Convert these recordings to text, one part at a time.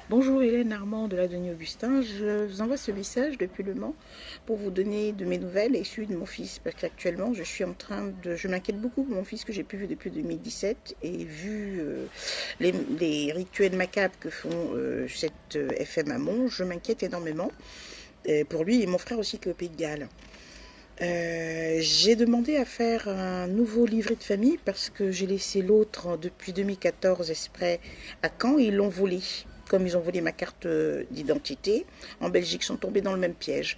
Bonjour Hélène Armand de la Denis Augustin, je vous envoie ce message depuis Le Mans pour vous donner de mes nouvelles et celui de mon fils parce qu'actuellement je suis en train de... Je m'inquiète beaucoup pour mon fils que j'ai plus vu depuis 2017 et vu les rituels macabres que font cette FM à Mons, je m'inquiète énormément pour lui et mon frère aussi qui est au Pays de Galles. J'ai demandé à faire un nouveau livret de famille parce que j'ai laissé l'autre depuis 2014 exprès à Caen et ils l'ont volé. Comme ils ont volé ma carte d'identité, en Belgique, ils sont tombés dans le même piège.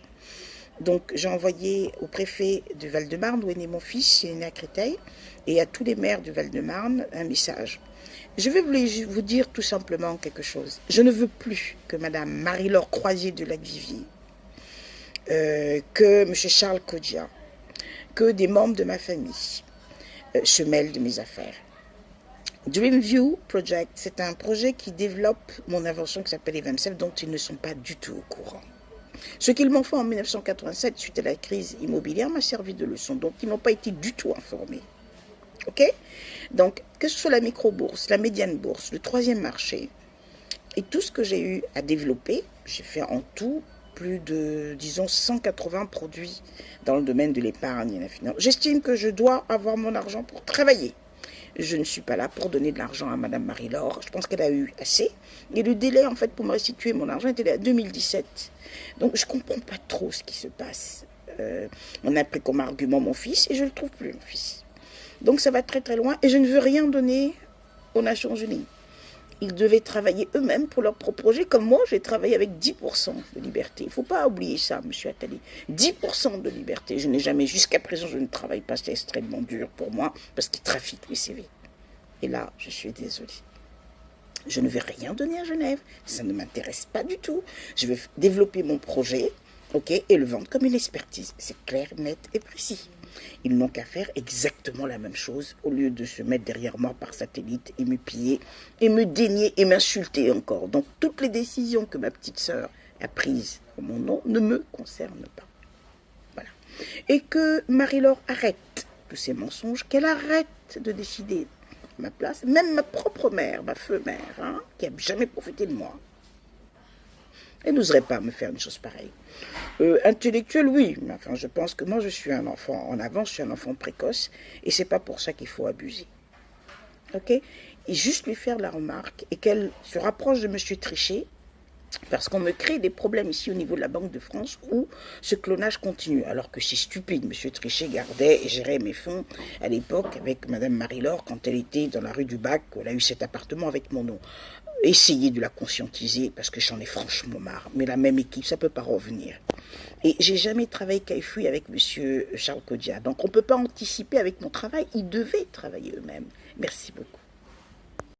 Donc j'ai envoyé au préfet du Val-de-Marne, où est né mon fils, il est né à Créteil, et à tous les maires du Val-de-Marne un message. Je vais vous dire tout simplement quelque chose. Je ne veux plus que Madame Marie-Laure Croisier de Lacvivier, que M. Charles Codia, que des membres de ma famille se mêlent de mes affaires. Dreamview Project, c'est un projet qui développe mon invention qui s'appelle Evansef, dont ils ne sont pas du tout au courant. Ce qu'ils m'ont fait en 1987, suite à la crise immobilière, m'a servi de leçon. Donc, ils n'ont pas été du tout informés. OK? Donc, que ce soit la micro-bourse, la médiane bourse, le troisième marché, et tout ce que j'ai eu à développer, j'ai fait en tout plus de, disons, 180 produits dans le domaine de l'épargne et la finance. J'estime que je dois avoir mon argent pour travailler. Je ne suis pas là pour donner de l'argent à Madame Marie-Laure. Je pense qu'elle a eu assez. Et le délai, en fait, pour me restituer mon argent était à 2017. Donc, je ne comprends pas trop ce qui se passe. On a pris comme argument mon fils et je ne le trouve plus, mon fils. Donc, ça va très très loin et je ne veux rien donner aux Nations Unies. Ils devaient travailler eux-mêmes pour leur propre projet, comme moi, j'ai travaillé avec 10% de liberté. Il ne faut pas oublier ça, M. Attali. 10% de liberté. Je n'ai jamais, jusqu'à présent, je ne travaille pas, c'est extrêmement dur pour moi, parce qu'ils trafiquent les CV. Et là, je suis désolée. Je ne vais rien donner à Genève, ça ne m'intéresse pas du tout. Je vais développer mon projet, ok, et le vendre comme une expertise. C'est clair, net et précis. Ils n'ont qu'à faire exactement la même chose au lieu de se mettre derrière moi par satellite et me piller et me dénier et m'insulter encore. Donc toutes les décisions que ma petite sœur a prises en mon nom ne me concernent pas. Voilà. Et que Marie-Laure arrête tous ces mensonges, qu'elle arrête de décider à ma place. Même ma propre mère, ma feu mère, hein, qui n'a jamais profité de moi, elle n'oserait pas me faire une chose pareille. Intellectuel, oui, mais enfin, je pense que moi, je suis un enfant en avance, je suis un enfant précoce, et c'est pas pour ça qu'il faut abuser. Ok? Et juste lui faire la remarque, et qu'elle se rapproche de M. Trichet, parce qu'on me crée des problèmes ici au niveau de la Banque de France où ce clonage continue. Alors que c'est stupide, M. Trichet gardait et gérait mes fonds à l'époque avec Mme Marie-Laure quand elle était dans la rue du Bac, elle a eu cet appartement avec mon nom. Essayez de la conscientiser parce que j'en ai franchement marre. Mais la même équipe, ça ne peut pas revenir. Et j'ai jamais travaillé caille-fouille avec M. Charles Codia. Donc on ne peut pas anticiper avec mon travail. Ils devaient travailler eux-mêmes. Merci beaucoup.